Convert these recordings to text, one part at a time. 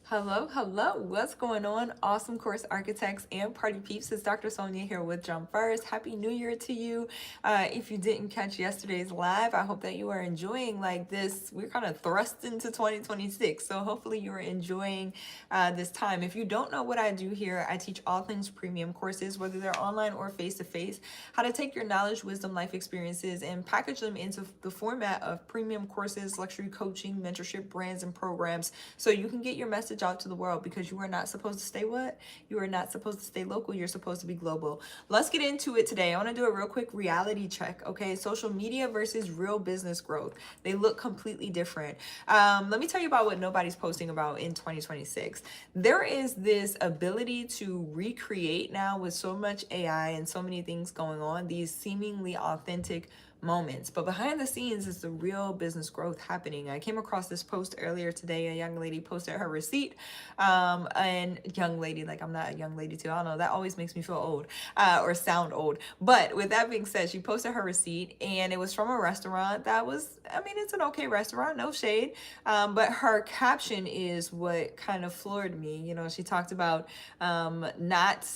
Hello, hello. What's going on? Awesome course architects and party peeps. It's Dr. Sonia here with Jump First. Happy New Year to you. If you didn't catch yesterday's live, I hope that you are enjoying like this. We're kind of thrust into 2026. So hopefully you are enjoying this time. If you don't know what I do here, I teach all things premium courses, whether they're online or face-to-face, how to take your knowledge, wisdom, life experiences and package them into the format of premium courses, luxury coaching, mentorship, brands, and programs so you can get your message out to the world because you are not supposed to stay what? You are not supposed to stay local. You're supposed to be global. Let's get into it today. I want to do a real quick reality check. Okay. Social media versus real business growth. They look completely different. Let me tell you about what nobody's posting about in 2026. There is this ability to recreate now with so much AI and so many things going on, these seemingly authentic moments, but behind the scenes is the real business growth happening. I came across this post earlier today. A young lady posted her receipt, and young lady, like I'm not a young lady too, I don't know, that always makes me feel old, or sound old. But with that being said, she posted her receipt and it was from a restaurant that was, I mean, it's an okay restaurant, no shade, but her caption is what kind of floored me. You know, she talked about not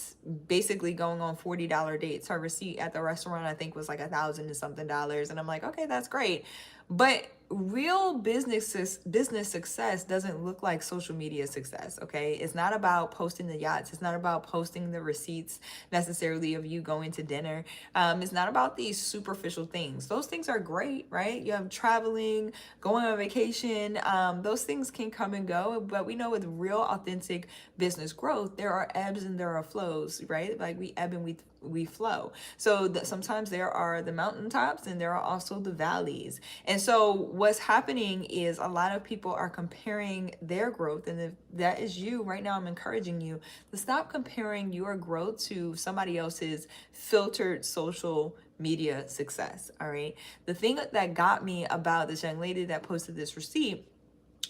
basically going on $40 dates. Her receipt at the restaurant, I think, was like $1,000 and something dollars. And I'm like, okay, that's great. But real business success doesn't look like social media success. Okay, it's not about posting the yachts, it's not about posting the receipts necessarily of you going to dinner. It's not about these superficial things. Those things are great, right? You have traveling, going on vacation, those things can come and go, but we know with real authentic business growth there are ebbs and there are flows, right? Like we ebb and we flow. So that sometimes there are the mountaintops and there are also the valleys. And so what's happening is a lot of people are comparing their growth. And if that is you right now, I'm encouraging you to stop comparing your growth to somebody else's filtered social media success. All right. The thing that got me about this young lady that posted this receipt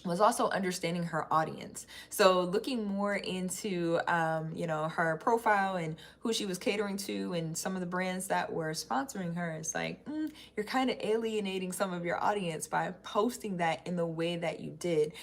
was also understanding her audience. So looking more into, her profile and who she was catering to and some of the brands that were sponsoring her. It's like, you're kind of alienating some of your audience by posting that in the way that you did.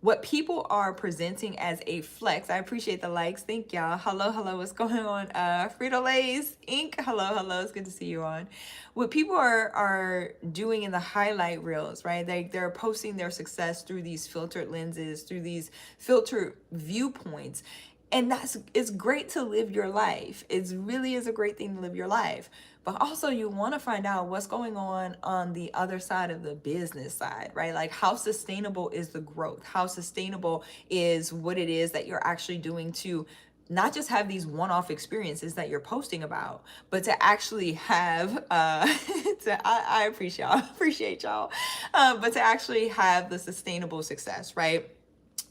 What people are presenting as a flex. I appreciate the likes. Thank y'all. Hello, hello. What's going on? Frito Lay's Inc. Hello, hello. It's good to see you on. What people are doing in the highlight reels, right? They're posting their success through these filtered lenses, through these filtered viewpoints. And it's great to live your life. It really is a great thing to live your life. But also you want to find out what's going on the other side of the business side, right? Like how sustainable is the growth? How sustainable is what it is that you're actually doing to not just have these one-off experiences that you're posting about, but to actually have I appreciate y'all, but to actually have the sustainable success, right?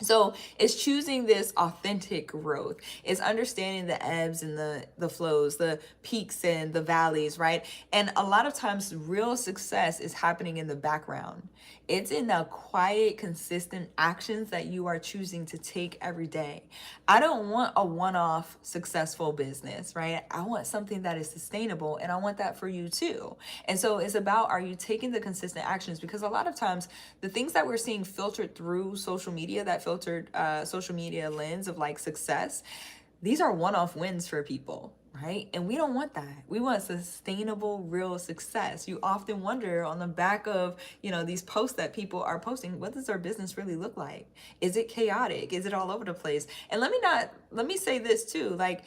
So it's choosing this authentic growth. It's understanding the ebbs and the flows, the peaks and the valleys, right? And a lot of times real success is happening in the background. It's in the quiet, consistent actions that you are choosing to take every day. I don't want a one-off successful business, right? I want something that is sustainable, and I want that for you too. And so it's about, are you taking the consistent actions? Because a lot of times the things that we're seeing filtered through social media, that filtered social media lens of like success, these are one-off wins for people, right? And we don't want that. We want sustainable, real success. You often wonder on the back of, these posts that people are posting, what does their business really look like? Is it chaotic? Is it all over the place? And let me say this too, like,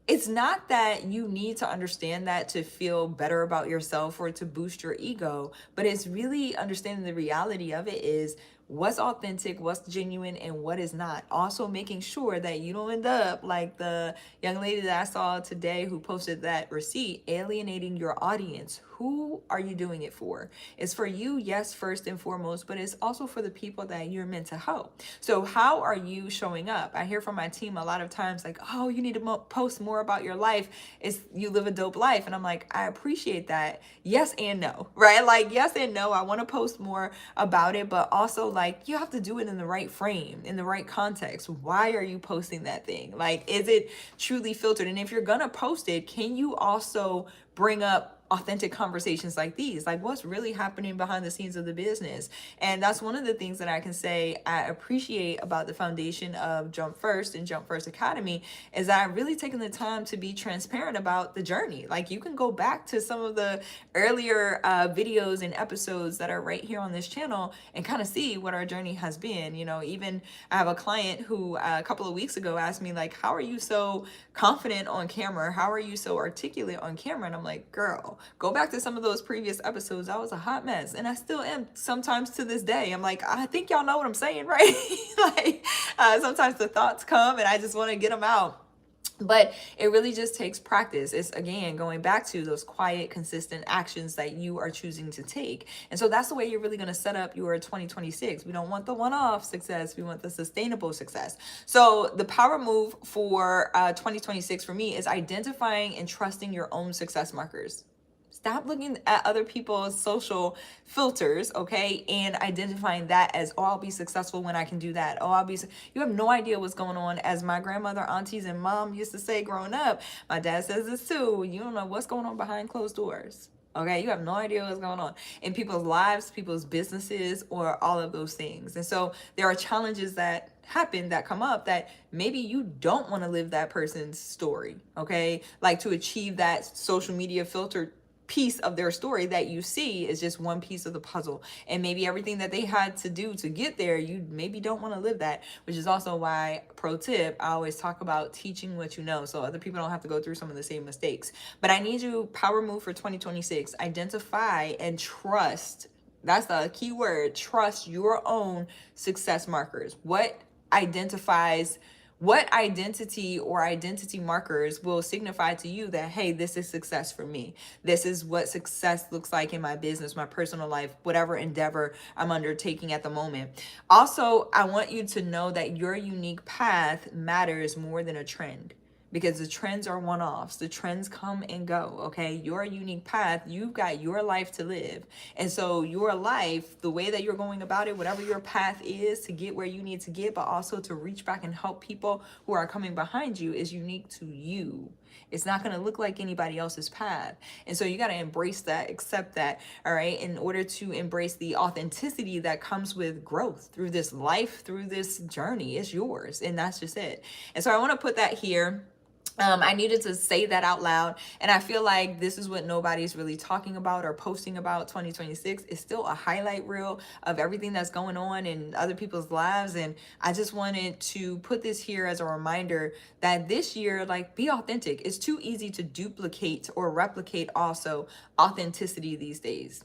it's not that you need to understand that to feel better about yourself or to boost your ego, but it's really understanding the reality of it is what's authentic, what's genuine, and what is not. Also making sure that you don't end up like the young lady that I saw today who posted that receipt, alienating your audience. Who are you doing it for? It's for you, yes, first and foremost, but it's also for the people that you're meant to help. So how are you showing up? I hear from my team a lot of times like, oh, you need to post more about your life. It's you live a dope life. And I'm like, I appreciate that. Yes and no, right? Like yes and no. I want to post more about it, but also like you have to do it in the right frame, in the right context. Why are you posting that thing? Like, is it truly filtered? And if you're gonna post it, can you also bring up authentic conversations like these, like what's really happening behind the scenes of the business. And that's one of the things that I can say I appreciate about the foundation of Jump First and Jump First Academy, is that I've really taken the time to be transparent about the journey. Like you can go back to some of the earlier videos and episodes that are right here on this channel and kind of see what our journey has been. You know, even I have a client who a couple of weeks ago asked me like, how are you so confident on camera? How are you so articulate on camera? And I'm like, girl, go back to some of those previous episodes. I was a hot mess, and I still am sometimes to this day. I'm like, I think y'all know what I'm saying, right? Like sometimes the thoughts come and I just want to get them out. But it really just takes practice. It's again going back to those quiet, consistent actions that you are choosing to take. And so that's the way you're really going to set up your 2026. We don't want the one-off success. We want the sustainable success. So the power move for 2026 for me is identifying and trusting your own success markers. Stop looking at other people's social filters, okay, and identifying that as, oh, I'll be successful when I can do that. Oh, you have no idea what's going on. As my grandmother, aunties, and mom used to say growing up, my dad says this too, you don't know what's going on behind closed doors. Okay, you have no idea what's going on in people's lives, people's businesses, or all of those things. And so there are challenges that happen, that come up, that maybe you don't want to live that person's story, okay? Like to achieve that social media filter piece of their story that you see is just one piece of the puzzle, and maybe everything that they had to do to get there, you maybe don't want to live that, which is also why, pro tip, I always talk about teaching what you know so other people don't have to go through some of the same mistakes. But I need you, power move for 2026, identify and trust. That's the key word, trust your own success markers. What identity or identity markers will signify to you that, hey, this is success for me. This is what success looks like in my business, my personal life, whatever endeavor I'm undertaking at the moment. Also, I want you to know that your unique path matters more than a trend, because the trends are one-offs. The trends come and go, okay? Your unique path, you've got your life to live. And so your life, the way that you're going about it, whatever your path is to get where you need to get, but also to reach back and help people who are coming behind you, is unique to you. It's not going to look like anybody else's path. And so you got to embrace that, accept that, all right, in order to embrace the authenticity that comes with growth through this life, through this journey. It's yours, and that's just it. And so I want to put that here. I needed to say that out loud, and I feel like this is what nobody's really talking about or posting about. 2026 is still a highlight reel of everything that's going on in other people's lives, and I just wanted to put this here as a reminder that this year, like, be authentic. It's too easy to duplicate or replicate also authenticity these days.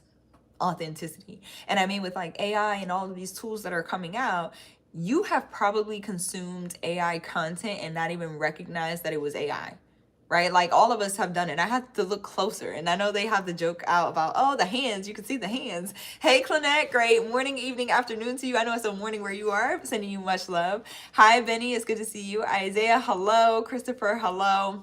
Authenticity. And I mean, with like AI and all of these tools that are coming out, you have probably consumed AI content and not even recognized that it was AI, right? Like all of us have done it. I had to look closer, and I know they have the joke out about, oh, the hands, you can see the hands. Hey, Clonette, great morning, evening, afternoon to you. I know it's a morning where you are. Sending you much love. Hi, Benny, it's good to see you. Isaiah, hello. Christopher, hello.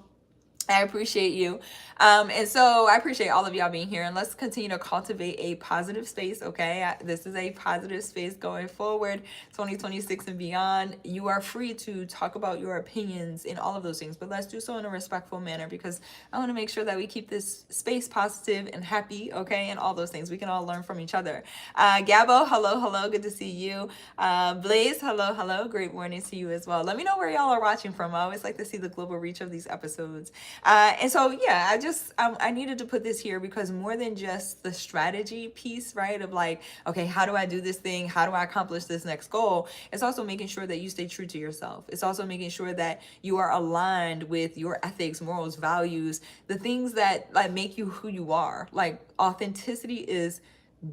I appreciate you. And so I appreciate all of y'all being here, and let's continue to cultivate a positive space. Okay. This is a positive space going forward, 2026 and beyond. You are free to talk about your opinions in all of those things, but let's do so in a respectful manner, because I want to make sure that we keep this space positive and happy. Okay. And all those things. We can all learn from each other. Gabo, hello, hello. Good to see you. Blaze, hello, hello. Great morning to you as well. Let me know where y'all are watching from. I always like to see the global reach of these episodes. And so, yeah, I needed to put this here, because more than just the strategy piece, right, of like, okay, how do I do this thing? How do I accomplish this next goal? It's also making sure that you stay true to yourself. It's also making sure that you are aligned with your ethics, morals, values, the things that like make you who you are. Like authenticity is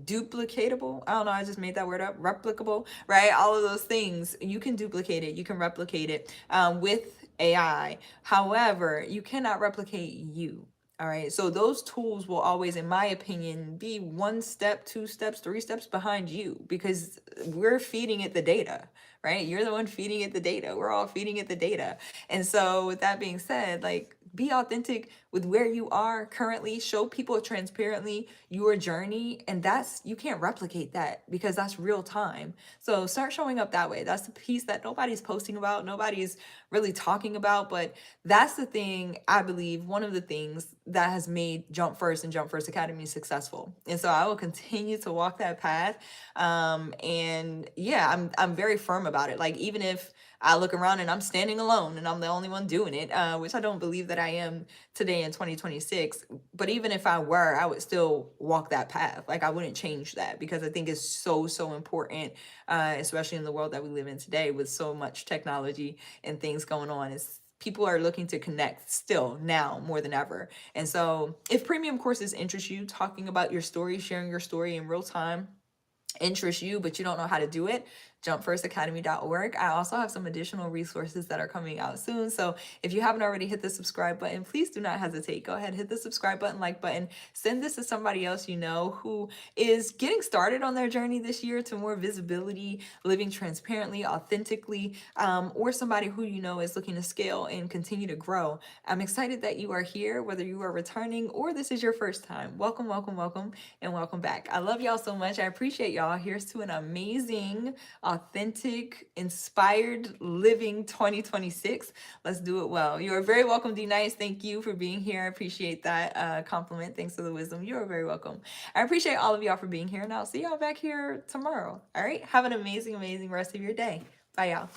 duplicatable. I don't know, I just made that word up. Replicable, right? All of those things, you can duplicate it, you can replicate it with AI. However, you cannot replicate you. All right. So those tools will always, in my opinion, be 1 step, 2 steps, 3 steps behind you, because we're feeding it the data, right? You're the one feeding it the data. We're all feeding it the data. And so with that being said, like, be authentic with where you are currently, show people transparently your journey, and that's, you can't replicate that because that's real time. So start showing up that way. That's the piece that nobody's posting about, nobody's really talking about, but that's the thing, I believe, one of the things that has made Jump First and Jump First Academy successful. And so I will continue to walk that path. And yeah, I'm very firm about it. Like, even if I look around and I'm standing alone and I'm the only one doing it, which I don't believe that I am today in 2026. But even if I were, I would still walk that path. Like, I wouldn't change that because I think it's so, so important, especially in the world that we live in today with so much technology and things going on. It's, people are looking to connect still now more than ever. And so if premium courses interest you, talking about your story, sharing your story in real time interests you, but you don't know how to do it, jumpfirstacademy.org. I also have some additional resources that are coming out soon. So if you haven't already hit the subscribe button, please do not hesitate. Go ahead, hit the subscribe button, like button, send this to somebody else you know who is getting started on their journey this year to more visibility, living transparently, authentically, or somebody who you know is looking to scale and continue to grow. I'm excited that you are here, whether you are returning or this is your first time. Welcome, welcome, welcome, and welcome back. I love y'all so much. I appreciate y'all. Here's to an amazing, authentic, inspired living 2026. Let's do it well. You are very welcome, D Nice. Thank you for being here. I appreciate that compliment. Thanks for the wisdom. You are very welcome. I appreciate all of y'all for being here, and I'll see y'all back here tomorrow. All right. Have an amazing, amazing rest of your day. Bye, y'all.